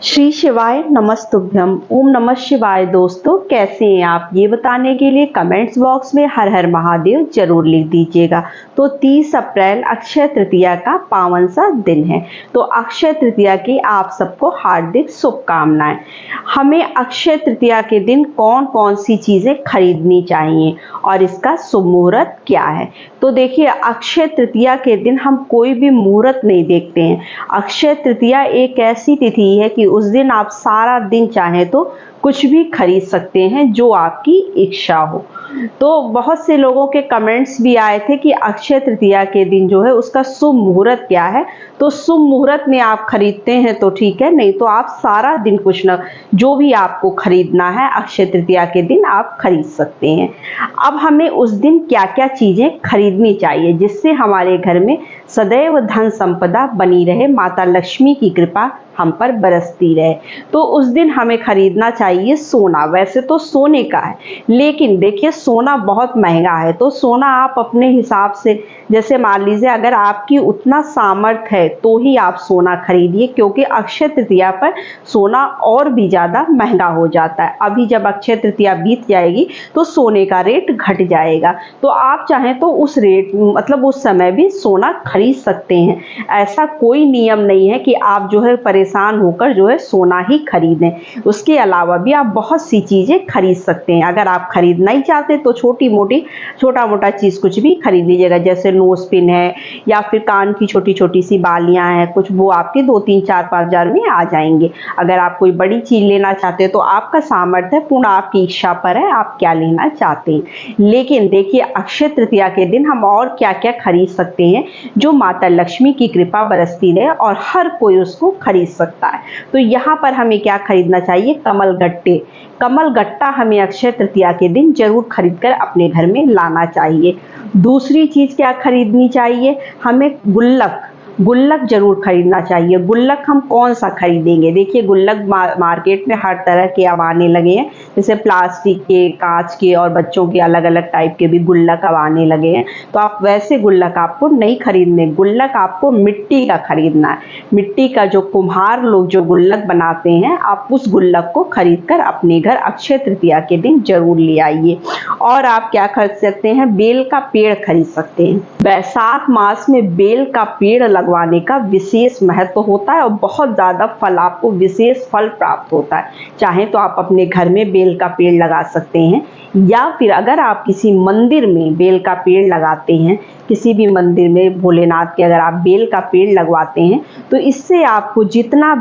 श्री शिवाय नमस्तुभ्यम। ओम नमः शिवाय। दोस्तों, कैसे हैं आप? ये बताने के लिए कमेंट्स बॉक्स में हर हर महादेव जरूर लिख दीजिएगा। तो 30 अप्रैल अक्षय तृतीया का पावन सा दिन है। तो अक्षय तृतीया की आप सबको हार्दिक शुभकामनाएं। हमें अक्षय तृतीया के दिन कौन कौन सी चीज़ें खरीदनी चाहिए और इसका शुभ मुहूर्त क्या है? तो देखिए, अक्षय तृतीया के दिन हम कोई भी मुहूर्त नहीं देखते हैं। अक्षय तृतीया एक ऐसी तिथि है कि उस दिन आप सारा दिन चाहें तो कुछ भी खरीद सकते हैं जो आपकी इच्छा हो। तो बहुत से लोगों के कमेंट्स भी आए थे कि अक्षय तृतीया के दिन जो है उसका शुभ मुहूर्त क्या है। तो शुभ मुहूर्त में आप खरीदते हैं तो ठीक है, नहीं तो आप सारा दिन कुछ न जो भी आपको खरीदना है अक्षय तृतीया के दिन आप खरीद सकते हैं। अब हमें उस दिन क्या क्या चीज़ें खरीदनी चाहिए जिससे हमारे घर में सदैव धन संपदा बनी रहे, माता लक्ष्मी की कृपा हम पर बरसती रहे। तो उस दिन हमें खरीदना चाहिए सोना। वैसे तो सोने का है, लेकिन देखिए सोना बहुत महंगा है। तो सोना आप अपने हिसाब से, जैसे मान लीजिए अगर आपकी उतना सामर्थ्य है तो ही आप सोना खरीदिए, क्योंकि अक्षय तृतीया पर सोना और भी ज़्यादा महंगा हो जाता है। अभी जब अक्षय तृतीया बीत जाएगी तो सोने का रेट घट जाएगा। तो आप चाहें तो उस रेट मतलब उस समय भी सोना खरीद सकते हैं। ऐसा कोई नियम नहीं है कि आप जो है परेशान होकर जो है सोना ही खरीदें। उसके अलावा भी आप बहुत सी चीज़ें खरीद सकते हैं। अगर आप खरीद नहीं चाहते तो छोटा मोटा चीज़ कुछ भी खरीद लीजिएगा, जैसे नोज पिन है या फिर कान की छोटी छोटी सी बालियां हैं कुछ, वो आपके 2, 3, 4, 5 हज़ार में आ जाएंगे। अगर आप कोई बड़ी चीज़ लेना चाहते हैं तो आपका सामर्थ्य पूर्ण आपकी इच्छा पर है, आप क्या लेना चाहते हैं। लेकिन देखिए, अक्षय तृतीया के दिन हम और क्या क्या खरीद सकते हैं जो माता लक्ष्मी की कृपा बरसती रहे और हर कोई उसको खरीद सकता है। तो यहाँ पर हमें क्या खरीदना चाहिए? कमल गट्टे। कमल गट्टा हमें अक्षय तृतीया के दिन जरूर खरीदकर अपने घर में लाना चाहिए। दूसरी चीज़ क्या खरीदनी चाहिए? हमें गुल्लक जरूर खरीदना चाहिए। गुल्लक हम कौन सा खरीदेंगे? देखिए, गुल्लक मार्केट में हर तरह के अब आने लगे हैं, जैसे प्लास्टिक के, कांच के और बच्चों के अलग अलग टाइप के भी गुल्लक अब आने लगे हैं। तो आप वैसे गुल्लक आपको नहीं खरीदने, गुल्लक आपको मिट्टी का खरीदना है। मिट्टी का जो कुम्हार लोग जो गुल्लक बनाते हैं, आप उस गुल्लक को खरीद कर अपने घर अक्षय तृतीया के दिन जरूर ले आइए। और आप क्या खरीद सकते हैं? बेल का पेड़ खरीद सकते हैं। बैसाख मास में बेल का पेड़ लगवाने का विशेष महत्व होता है और बहुत ज़्यादा फल, आपको विशेष फल प्राप्त होता है। चाहे तो आप अपने घर में बेल का पेड़ लगा सकते हैं, या फिर अगर आप किसी मंदिर में बेल का पेड़ लगाते हैं, किसी भी मंदिर में भोलेनाथ के अगर आप बेल का पेड़ लगवाते हैं तो इससे आपको जितना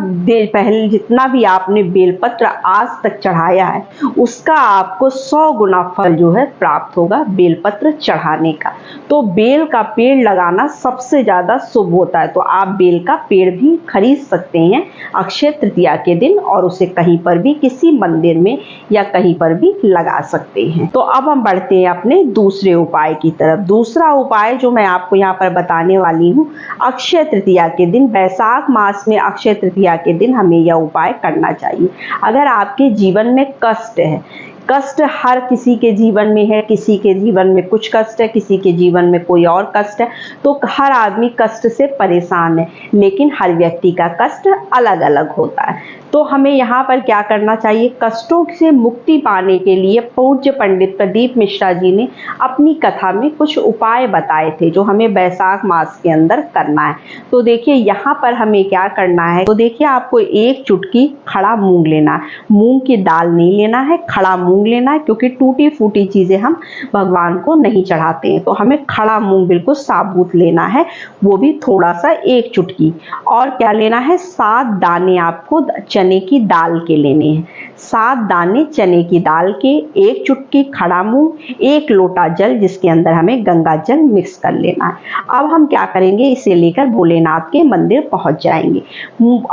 भी आपने बेलपत्र आज तक चढ़ाया है उसका आपको 100 गुना फल जो है प्राप्त होगा बेलपत्र चढ़ाने का। तो बेल का पेड़ लगाना सबसे ज़्यादा शुभ होता है। तो आप बेल का पेड़ भी खरीद सकते हैं अक्षय तृतीया के दिन और उसे कहीं पर भी किसी मंदिर में या कहीं पर भी लगा सकते हैं। तो अब हम बढ़ते हैं अपने दूसरे उपाय की तरफ। दूसरा उपाय जो मैं आपको यहाँ पर बताने वाली हूँ, अक्षय तृतीया के दिन, बैसाख मास में अक्षय तृतीया के दिन हमें यह उपाय करना चाहिए। अगर आपके जीवन में कष्ट है, कष्ट हर किसी के जीवन में है, किसी के जीवन में कुछ कष्ट है, किसी के जीवन में कोई और कष्ट है। तो हर आदमी कष्ट से परेशान है, लेकिन हर व्यक्ति का कष्ट अलग अलग होता है। तो हमें यहाँ पर क्या करना चाहिए? कष्टों से मुक्ति पाने के लिए पूज्य पंडित प्रदीप मिश्रा जी ने अपनी कथा में कुछ उपाय बताए थे जो हमें बैसाख मास के अंदर करना है। तो देखिए, यहाँ पर हमें क्या करना है? तो देखिए, आपको एक चुटकी खड़ा मूंग लेना है। मूंग की दाल नहीं लेना है, खड़ा मूंग लेना है, क्योंकि टूटी फूटी चीज़ें हम भगवान को नहीं चढ़ाते हैं। तो हमें खड़ा मूंग बिल्कुल साबुत लेना है, वो भी थोड़ा सा, एक चुटकी। और क्या लेना है? 7 दाने आपको चने की दाल के लेने हैं। 7 दाने चने की दाल के, एक चुटकी खड़ा मूंग, 1 लोटा जल जिसके अंदर हमें गंगा जल मिक्स कर लेना है। अब हम क्या करेंगे? इसे लेकर भोलेनाथ के मंदिर पहुंच जाएंगे।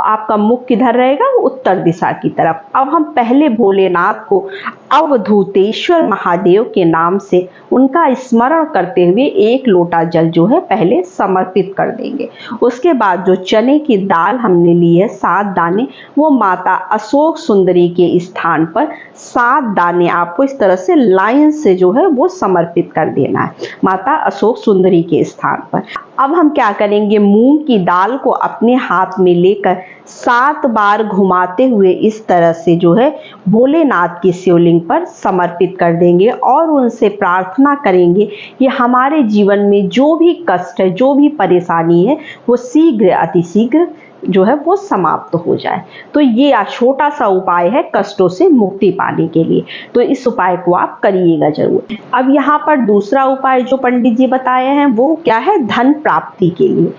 आपका मुख किधर रहेगा? उत्तर दिशा की तरफ। अब हम पहले भोलेनाथ को अवधूतेश्वर महादेव के नाम से उनका स्मरण करते हुए 1 लोटा जल जो है पहले समर्पित कर देंगे। उसके बाद जो चने की दाल हमने ली है 7 दाने, वो माता अशोक सुंदरी के स्थान पर 7 दाने आपको इस तरह से लाइन से जो है वो समर्पित कर देना है माता अशोक सुंदरी के स्थान पर। अब हम क्या करेंगे, मूंग की दाल को अपने हाथ में लेकर 7 बार घुमाते हुए इस तरह से जो है भोलेनाथ की शिवलिंग पर समर्पित कर देंगे और उनसे प्रार्थना करेंगे कि हमारे जीवन में जो भी कष्ट है, जो भी परेशानी है, वो शीघ्र अतिशीघ्र जो है वो समाप्त हो जाए। तो ये छोटा सा उपाय है कष्टों से मुक्ति पाने के लिए, तो इस उपाय को आप करिएगा जरूर। अब यहाँ पर दूसरा उपाय जो पंडित जी बताए हैं वो क्या है, धन प्राप्ति के लिए।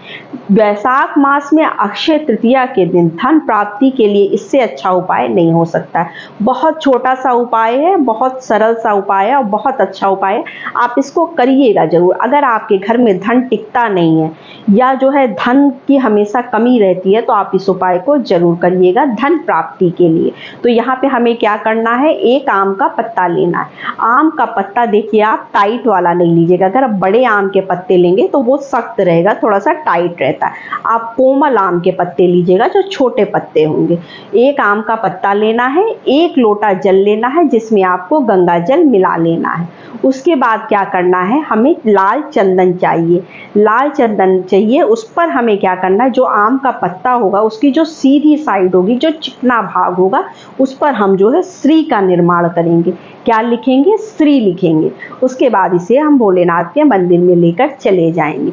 वैशाख मास में अक्षय तृतीया के दिन धन प्राप्ति के लिए इससे अच्छा उपाय नहीं हो सकता है। बहुत छोटा सा उपाय है, बहुत सरल सा उपाय है और बहुत अच्छा उपाय है, आप इसको करिएगा जरूर। अगर आपके घर में धन टिकता नहीं है या जो है धन की हमेशा कमी रहती है तो आप इस उपाय को जरूर करिएगा धन प्राप्ति के लिए। तो यहाँ पे हमें क्या करना है, एक आम का पत्ता लेना है। आम का पत्ता देखिए आप टाइट वाला नहीं लीजिएगा, अगर आप बड़े आम के पत्ते लेंगे तो वो सख्त रहेगा, थोड़ा सा टाइट रहता है। आप कोमल आम के पत्ते लीजिएगा जो छोटे पत्ते होंगे। एक आम का पत्ता लेना है, 1 लोटा जल लेना है जिसमें आपको गंगा जल मिला लेना है। उसके बाद क्या करना है, हमें लाल चंदन चाहिए। लाल चंदन चाहिए, उस पर हमें क्या करना है, जो आम का पत्ता होगा उसकी जो सीधी साइड होगी, जो चिकना भाग होगा, उस पर हम जो है श्री का निर्माण करेंगे। क्या लिखेंगे, श्री लिखेंगे। उसके बाद इसे हम भोलेनाथ के मंदिर में लेकर चले जाएंगे।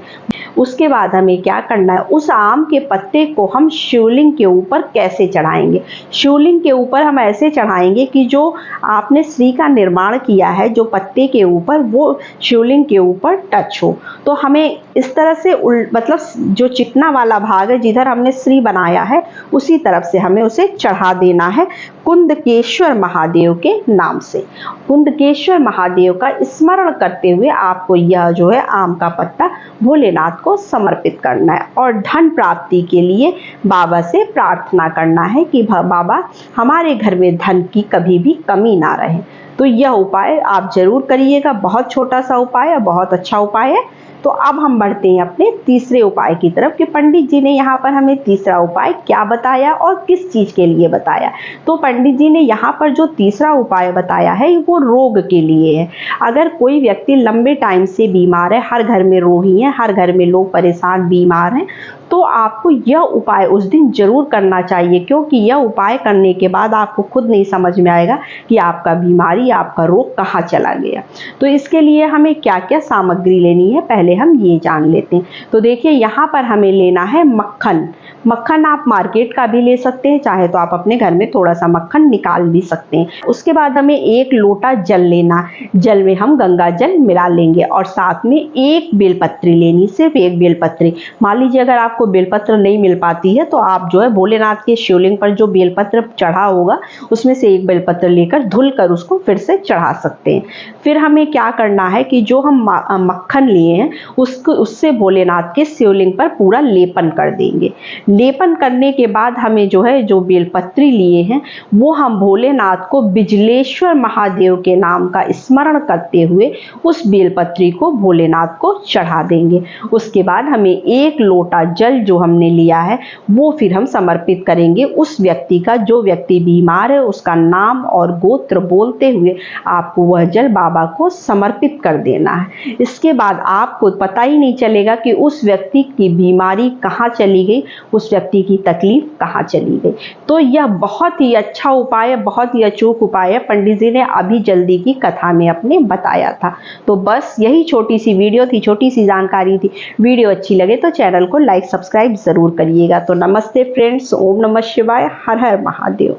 उसके बाद हमें क्या करना है, उस आम के पत्ते को हम शिवलिंग के ऊपर कैसे चढ़ाएंगे। शिवलिंग के ऊपर हम ऐसे चढ़ाएंगे कि जो आपने श्री का निर्माण किया है जो पत्ते के ऊपर, वो शिवलिंग के ऊपर टच हो। तो हमें इस तरह से मतलब जो चिकना वाला भाग है जिधर हमने श्री बनाया है उसी तरफ से हमें उसे चढ़ा देना है कुंदकेश्वर महादेव के नाम से। कुंदकेश्वर महादेव का स्मरण करते हुए आपको यह जो है आम का पत्ता भोलेनाथ को समर्पित करना है और धन प्राप्ति के लिए बाबा से प्रार्थना करना है कि बाबा हमारे घर में धन की कभी भी कमी ना रहे। तो यह उपाय आप जरूर करिएगा, बहुत छोटा सा उपाय है, बहुत अच्छा उपाय है। तो अब हम बढ़ते हैं अपने तीसरे उपाय की तरफ कि पंडित जी ने यहाँ पर हमें तीसरा उपाय क्या बताया और किस चीज के लिए बताया। तो पंडित जी ने यहाँ पर जो तीसरा उपाय बताया है वो रोग के लिए है। अगर कोई व्यक्ति लंबे टाइम से बीमार है, हर घर में रोगी है, हर घर में लोग परेशान बीमार हैं, तो आपको यह उपाय उस दिन जरूर करना चाहिए, क्योंकि यह उपाय करने के बाद आपको खुद नहीं समझ में आएगा कि आपका बीमारी, आपका रोग कहाँ चला गया। तो इसके लिए हमें क्या क्या सामग्री लेनी है पहले हम ये जान लेते हैं। तो देखिए यहाँ पर हमें लेना है मक्खन। मक्खन आप मार्केट का भी ले सकते हैं, चाहे तो आप अपने घर में थोड़ा सा मक्खन निकाल भी सकते हैं। उसके बाद हमें 1 लोटा जल लेना, जल में हम गंगा जल मिला लेंगे और साथ में 1 बेलपत्री लेनी, सिर्फ 1 बेलपत्री। मान लीजिए अगर आपको बेलपत्र नहीं मिल पाती है तो आप जो है भोलेनाथ के शिवलिंग पर जो बेलपत्र चढ़ा होगा उसमें से 1 बेलपत्र लेकर धुल कर उसको फिर से चढ़ा सकते हैं। फिर हमें क्या करना है कि जो हम मक्खन लिए हैं उससे भोलेनाथ के शिवलिंग पर पूरा लेपन कर देंगे। लेपन करने के बाद हमें जो है जो बेलपत्री लिए हैं वो हम भोलेनाथ को बिजलेश्वर महादेव के नाम का स्मरण करते हुए उस बेलपत्री को भोलेनाथ को चढ़ा देंगे। उसके बाद हमें 1 लोटा जल जो हमने लिया है वो फिर हम समर्पित करेंगे उस व्यक्ति का, जो व्यक्ति बीमार है उसका नाम और गोत्र बोलते हुए आपको वह जल बाबा को समर्पित कर देना है। इसके बाद आपको पता ही नहीं चलेगा कि उस व्यक्ति की बीमारी कहाँ चली गई, उस व्यक्ति की तकलीफ कहाँ चली गई। तो यह बहुत ही अच्छा उपाय है, बहुत ही अचूक उपाय है, पंडित जी ने अभी जल्दी की कथा में अपने बताया था। तो बस यही छोटी सी वीडियो थी, छोटी सी जानकारी थी। वीडियो अच्छी लगे तो चैनल को लाइक सब्सक्राइब जरूर करिएगा। तो नमस्ते फ्रेंड्स, ओम नमः शिवाय, हर हर महादेव।